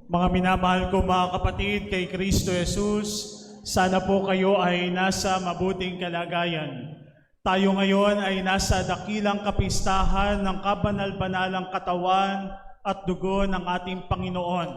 Mga minamahal ko mga kapatid kay Kristo Jesus, sana po kayo ay nasa mabuting kalagayan. Tayo ngayon ay nasa dakilang kapistahan ng kabanal-banalang katawan at dugo ng ating Panginoon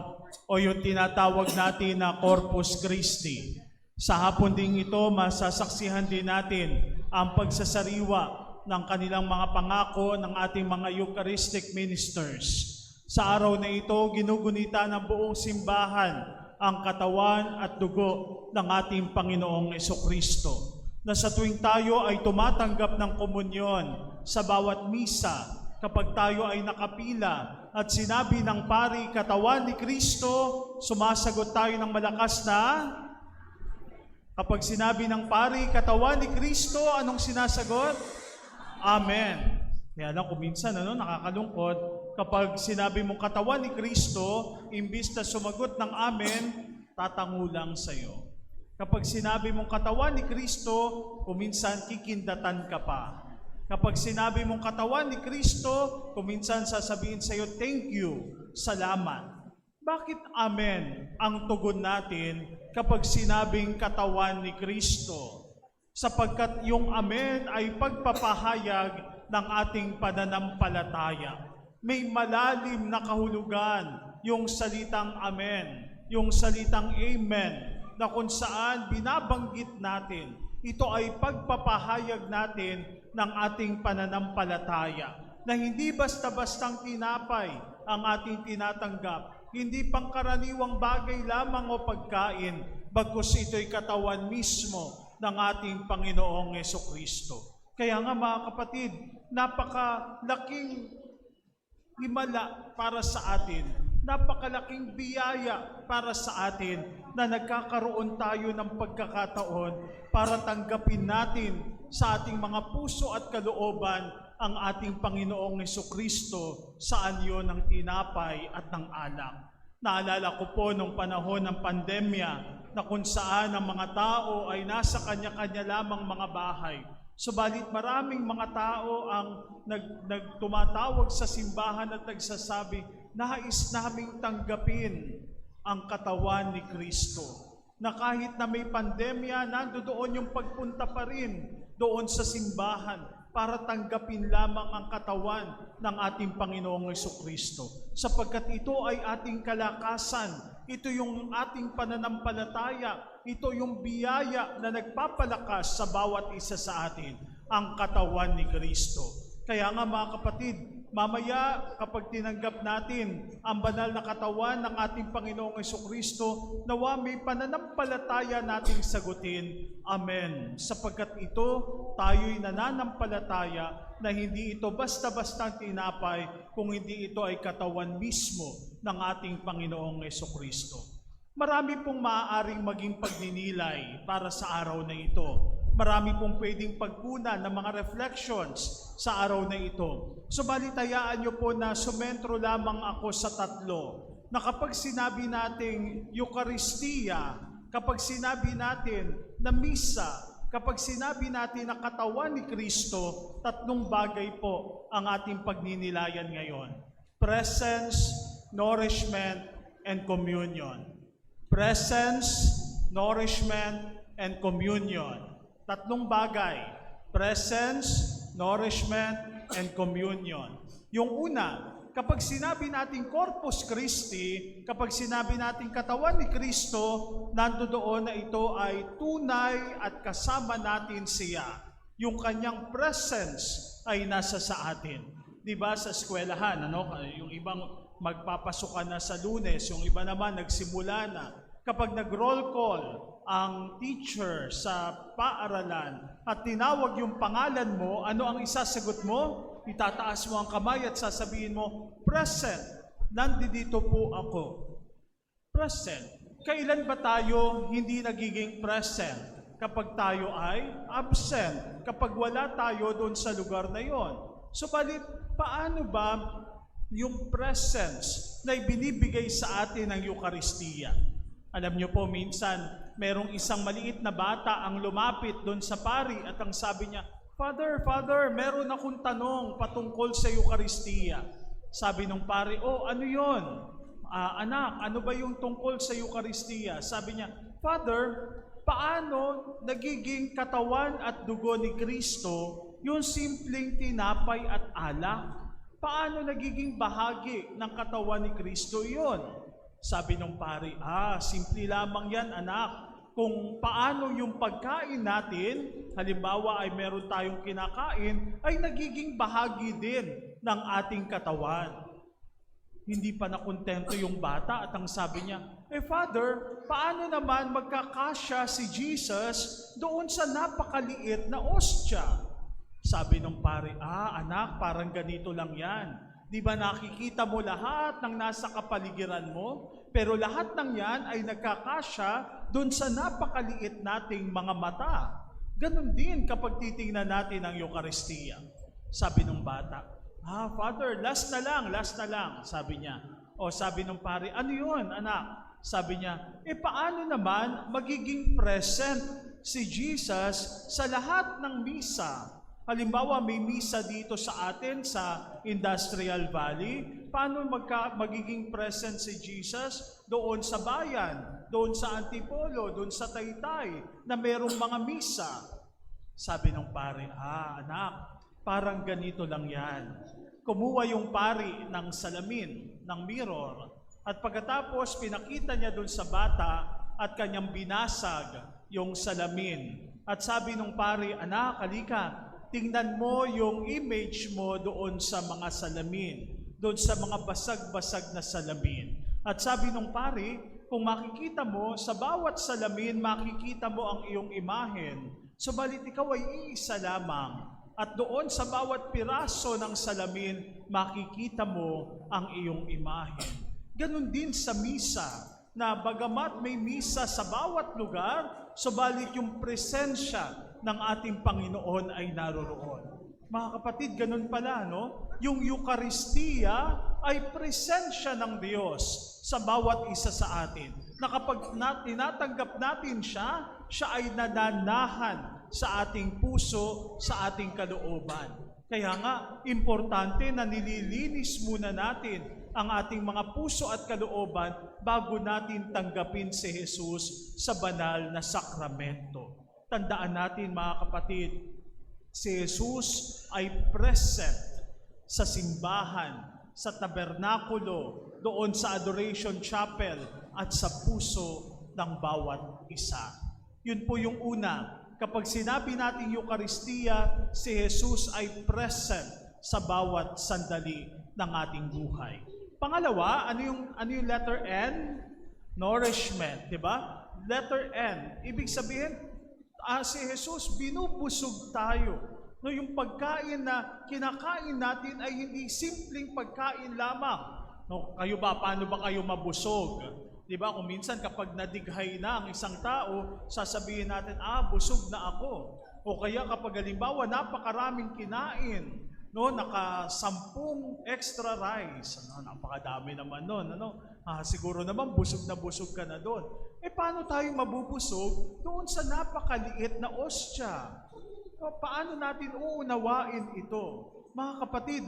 o yung tinatawag natin na Corpus Christi. Sa hapon ding ito, masasaksihan din natin ang pagsasariwa ng kanilang mga pangako ng ating mga Eucharistic ministers. Sa araw na ito, ginugunita ng buong simbahan ang katawan at dugo ng ating Panginoong Jesucristo. Na sa tuwing tayo ay tumatanggap ng komunyon sa bawat misa, kapag tayo ay nakapila at sinabi ng pari, katawan ni Kristo, sumasagot tayo ng malakas na. Kapag sinabi ng pari, katawan ni Kristo, anong sinasagot? Amen. Kaya lang kung minsan nakakalungkot, kapag sinabi mong katawan ni Kristo, imbis na sumagot ng amen, tatango lang sa'yo. Kapag sinabi mong katawan ni Kristo, kuminsan kikindatan ka pa. Kapag sinabi mong katawan ni Kristo, kuminsan sasabihin sa'yo, thank you, salamat. Bakit amen ang tugon natin kapag sinabing katawan ni Kristo? Sapagkat yung amen ay pagpapahayag ng ating pananampalataya. May malalim na kahulugan yung salitang amen, yung salitang amen, na kung saan binabanggit natin, ito ay pagpapahayag natin ng ating pananampalataya, na hindi basta-bastang tinapay ang ating tinatanggap, hindi pangkaraniwang bagay lamang o pagkain, bagkus ito'y katawan mismo ng ating Panginoong Jesucristo. Kaya nga mga kapatid, napakalaking himala para sa atin, napakalaking biyaya para sa atin na nagkakaroon tayo ng pagkakataon para tanggapin natin sa ating mga puso at kalooban ang ating Panginoong Jesucristo sa anyo ng tinapay at ng alak. Naalala ko po nung panahon ng pandemya na kung saan ang mga tao ay nasa kanya-kanya lamang mga bahay. Subalit maraming mga tao ang tumatawag sa simbahan at nagsasabi, nais naming tanggapin ang katawan ni Kristo. Na kahit na may pandemya, nandoon yung pagpunta pa rin doon sa simbahan para tanggapin lamang ang katawan ng ating Panginoong Jesucristo. Sapagkat ito ay ating kalakasan, ito yung ating pananampalataya, ito yung biyaya na nagpapalakas sa bawat isa sa atin, ang katawan ni Kristo. Kaya nga mga kapatid, mamaya kapag tinanggap natin ang banal na katawan ng ating Panginoong Jesucristo, nawa may pananampalataya nating sagutin, Amen. Sapagkat ito, tayo'y nananampalataya na hindi ito basta-bastang tinapay, kung hindi ito ay katawan mismo ng ating Panginoong Jesucristo. Marami pong maaaring maging pagninilay para sa araw na ito. Marami pong pwedeng pagkunan ng mga reflections sa araw na ito. Subalit hayaan niyo po na sumentro lamang ako sa tatlo. Na kapag sinabi nating Eucharistia, kapag sinabi natin na misa, kapag sinabi natin na katawan ni Kristo, tatlong bagay po ang ating pagninilayan ngayon. Presence, nourishment, and communion. Presence, nourishment, and communion. Tatlong bagay. Presence, nourishment, and communion. Yung una, kapag sinabi natin Corpus Christi, kapag sinabi natin katawan ni Kristo, nandoon na ito ay tunay at kasama natin siya. Yung kanyang presence ay nasa sa atin. Diba sa eskwelahan, yung ibang magpapasukan na sa Lunes, yung iba naman nagsimula na. Kapag nag-roll call ang teacher sa paaralan at tinawag yung pangalan mo, ano ang isasagot mo? Itataas mo ang kamay at sasabihin mo, present, nandito po ako. Present. Kailan ba tayo hindi nagiging present? Kapag tayo ay absent, kapag wala tayo doon sa lugar na yon. Subalit, paano ba yung presence na ibinibigay sa atin ng Eucharistia? Alam niyo po, minsan, merong isang maliit na bata ang lumapit doon sa pari at ang sabi niya, Father, meron akong tanong patungkol sa Eucharistia. Sabi nung pari, oh, ano yon? anak, ano ba yung tungkol sa Eucharistia? Sabi niya, Father, paano nagiging katawan at dugo ni Kristo yung simpleng tinapay at alak? Paano nagiging bahagi ng katawan ni Kristo yon? Sabi nung pari, simple lamang yan anak. Kung paano yung pagkain natin, halimbawa ay meron tayong kinakain, ay nagiging bahagi din ng ating katawan. Hindi pa nakontento yung bata at ang sabi niya, Father, paano naman magkakasya si Jesus doon sa napakaliit na ostya? Sabi ng pare, anak, parang ganito lang yan. Di ba nakikita mo lahat ng nasa kapaligiran mo? Pero lahat ng yan ay nagkakasya doon sa napakaliit nating mga mata. Ganon din kapag titingnan natin ang Eucharistia. Sabi ng bata, Father, last na lang, sabi niya. Sabi ng pare, ano yun, anak? Sabi niya, paano naman magiging present si Jesus sa lahat ng misa? Halimbawa, may misa dito sa atin sa Industrial Valley. Paano magiging present si Jesus doon sa bayan, doon sa Antipolo, doon sa Taytay, na merong mga misa? Sabi ng pare, anak, parang ganito lang yan. Kumuha yung pari ng salamin, ng mirror, at pagkatapos pinakita niya doon sa bata at kanyang binasag yung salamin. At sabi ng pari, anak, halika, tingnan mo yung image mo doon sa mga salamin, doon sa mga basag-basag na salamin. At sabi ng pari, kung makikita mo, sa bawat salamin, makikita mo ang iyong imahen. Subalit ikaw ay iisa lamang. At doon sa bawat piraso ng salamin, makikita mo ang iyong imahen. Ganon din sa misa, na bagamat may misa sa bawat lugar, subalit yung presensya ng ating Panginoon ay naroroon. Mga kapatid, ganun pala, no? Yung Eucharistia ay presensya ng Diyos sa bawat isa sa atin. Na kapag tinatanggap natin siya, siya ay nananahan sa ating puso, sa ating kalooban. Kaya nga, importante na nililinis muna natin ang ating mga puso at kalooban bago natin tanggapin si Jesus sa banal na sakramento. Tandaan natin mga kapatid, si Jesus ay present sa simbahan, sa tabernakulo, doon sa adoration chapel at sa puso ng bawat isa. Yun po yung una. Kapag sinabi natin Eucharistia, si Jesus ay present sa bawat sandali ng ating buhay. Pangalawa, ano yung letter N? Nourishment, di ba? Letter N, ibig sabihin, si Jesus, binubusog tayo. No, yung pagkain na kinakain natin ay hindi simpleng pagkain lamang. No, kayo ba, paano ba kayo mabusog? Di ba, kung minsan kapag nadighay na ang isang tao, sasabihin natin, busog na ako. O kaya kapag halimbawa, napakaraming kinain, no, naka-10 extra rice. Napakadami naman nun. Siguro naman busog ka na doon. Paano tayo mabubusog doon sa napakaliit na ostya? Paano natin uunawain ito? Mga kapatid,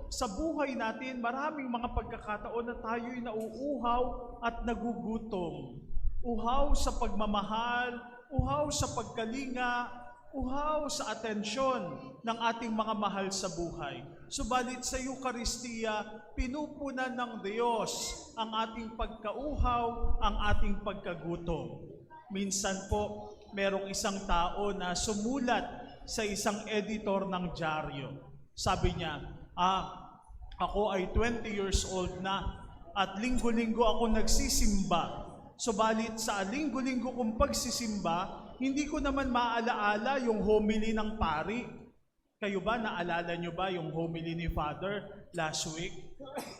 sa buhay natin, maraming mga pagkakataon na tayo'y nauuhaw at nagugutom. Uhaw sa pagmamahal, uhaw sa pagkalinga, uhaw sa atensyon ng ating mga mahal sa buhay. Subalit sa Eucharistia, pinupunan ng Diyos ang ating pagkauhaw, ang ating pagkagutom. Minsan po, merong isang tao na sumulat sa isang editor ng dyaryo. Sabi niya, ako ay 20 years old na at linggo-linggo ako nagsisimba. Subalit sa linggo-linggo kong pagsisimba, hindi ko naman maalaala yung homily ng pari. Kayo ba, naalala nyo ba yung homily ni Father last week?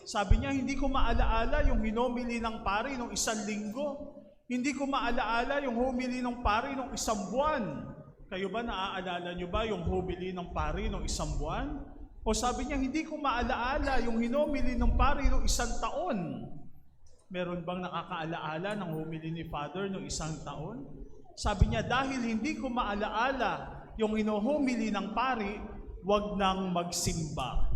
Sabi niya, hindi ko maalaala yung hinomily ng pari nung isang linggo. Hindi ko maalaala yung homily ng pari nung isang buwan. Kayo ba, naaalala nyo ba yung homily ng pari nung isang buwan? O sabi niya, hindi ko maalaala yung hinomily ng pari nung isang taon. Meron bang nakakaalaala ng homily ni Father nung isang taon? Sabi niya, dahil hindi ko maalaala yung ino-homily ng pari, wag nang magsimba.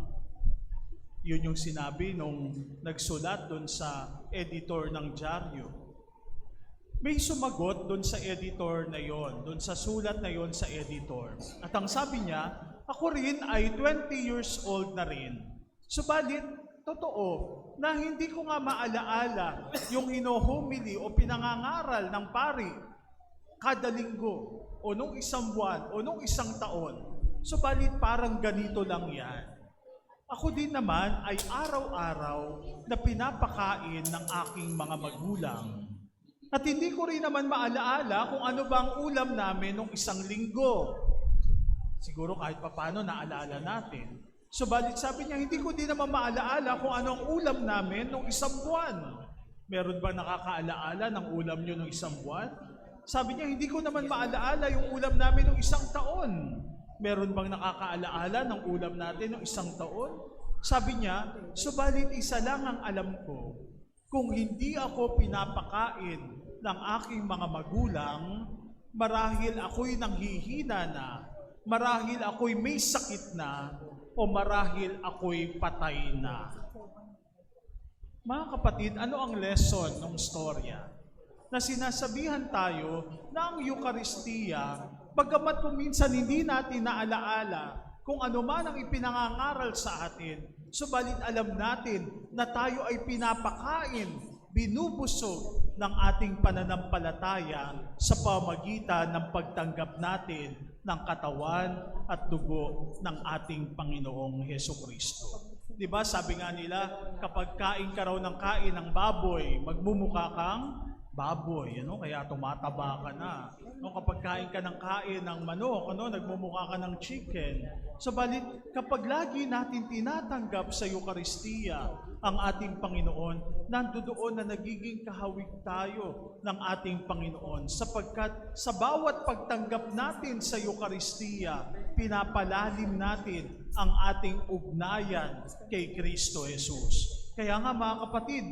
Yun yung sinabi nung nagsulat doon sa editor ng dyaryo. May sumagot doon sa editor na yon, doon sa sulat na yon sa editor. At ang sabi niya, ako rin ay 20 years old na rin. Subalit, totoo na hindi ko nga maalaala yung hino-homily o pinangangaral ng pari kada linggo o nung isang buwan o nung isang taon. Subalit parang ganito lang yan. Ako din naman ay araw-araw na pinapakain ng aking mga magulang. At hindi ko rin naman maalaala kung ano ba ang ulam namin nung isang linggo. Siguro kahit papano naalala natin. Subalit sabi niya, hindi ko din naman maalaala kung ano ang ulam namin nung isang buwan. Meron ba nakakaalaala ng ulam niyo nung isang buwan? Sabi niya, hindi ko naman maalaala yung ulam namin nung isang taon. Meron bang nakakaalaala ng ulam natin ng isang taon? Sabi niya, subalit isa lang ang alam ko, kung hindi ako pinapakain ng aking mga magulang, marahil ako'y nanghihina na, marahil ako'y may sakit na, o marahil ako'y patay na. Mga kapatid, ano ang lesson ng storya? Na sinasabihan tayo na ang Eucharistia, bagamat kung minsan hindi natin naalaala kung ano man ang ipinangangaral sa atin, subalit alam natin na tayo ay pinapakain, binubusog ng ating pananampalataya sa pamagitan ng pagtanggap natin ng katawan at dugo ng ating Panginoong Hesukristo. Diba, sabi nga nila, kapag kain ka raw ng kain ng baboy, magmumukha kang baboy, kaya tumataba ka na. Kapag kain ka ng kain ng manok, nagmumukha ka ng chicken. Subalit, kapag lagi natin tinatanggap sa Eucharistia ang ating Panginoon, nandoon na nagiging kahawig tayo ng ating Panginoon. Sapagkat sa bawat pagtanggap natin sa Eucharistia, pinapalalim natin ang ating ugnayan kay Kristo Jesus. Kaya nga mga kapatid,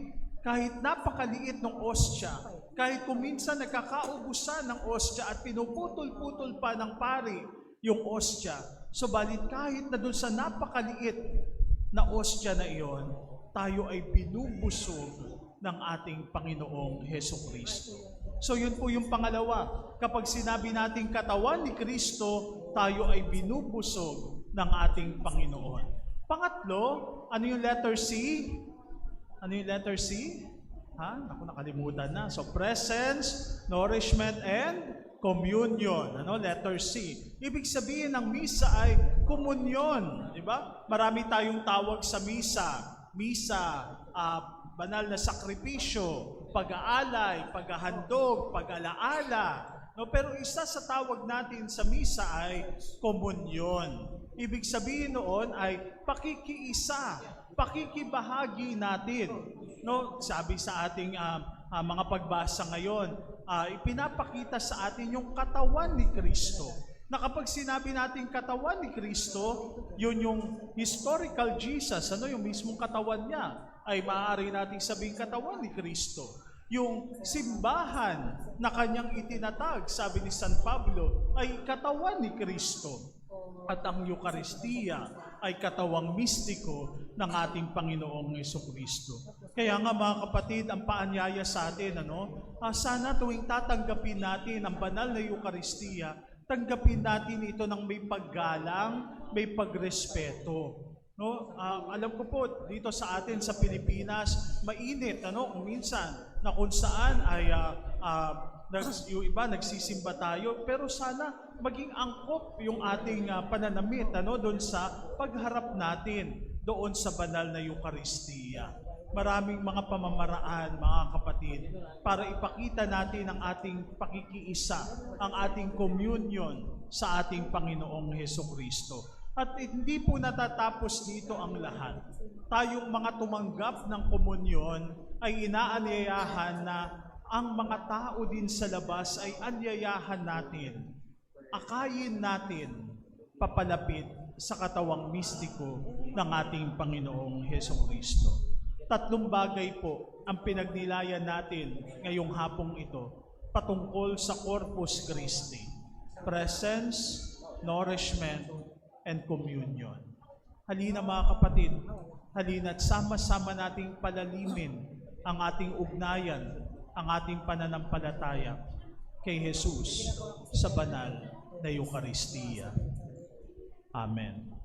kahit napakaliit ng ostya, kahit kuminsan nagkakaubusan ng ostya at pinuputol-putol pa ng pari yung ostya, subalit kahit na doon sa napakaliit na ostya na iyon, tayo ay binubusog ng ating Panginoong Hesukristo. So yun po yung pangalawa. Kapag sinabi nating katawan ni Kristo, tayo ay binubusog ng ating Panginoon. Pangatlo, ano yung letter C? Ano yung letter C? Ako nakalimutan na. So, presence, nourishment, and communion. Letter C. Ibig sabihin ng misa ay komunyon. Diba? Marami tayong tawag sa misa. Misa, banal na sakripisyo, pag-aalay, paghahandog, pag-alaala. Pero isa sa tawag natin sa misa ay komunyon. Ibig sabihin noon ay pakikiisa, pakikibahagi natin. Sabi sa ating mga pagbasa ngayon, ipinapakita sa atin yung katawan ni Kristo. Na kapag sinabi natin katawan ni Kristo, yun yung historical Jesus, yung mismong katawan niya, ay maaari nating sabihin katawan ni Kristo. Yung simbahan na kanyang itinatag, sabi ni San Pablo, ay katawan ni Kristo. At ang Eucharistia ay katawang mistiko ng ating Panginoong Hesukristo. Kaya nga mga kapatid, ang paanyaya sa atin, sana tuwing tatanggapin natin ang banal na Eucharistia, tanggapin natin ito ng may paggalang, may pagrespeto. Alam ko po, dito sa atin sa Pilipinas, mainit, kung minsan, na kung saan ay yung iba nagsisimba tayo, pero sana maging angkop yung ating pananamit doon sa pagharap natin doon sa banal na Eucharistia. Maraming mga pamamaraan, mga kapatid, para ipakita natin ang ating pakikiisa, ang ating communion sa ating Panginoong Hesukristo. At hindi po natatapos dito ang lahat. Tayong mga tumanggap ng komunyon ay inaanyayahan na ang mga tao din sa labas ay anyayahan natin, akayin natin, papalapit sa katawang mistiko ng ating Panginoong Hesukristo. Tatlong bagay po ang pinagnilayan natin ngayong hapong ito patungkol sa Corpus Christi: presence, nourishment, and communion. Halina mga kapatid, halina't sama-sama nating palalimin ang ating ugnayan, ang ating pananampalataya kay Jesus sa banal na Eucharistia. Amen.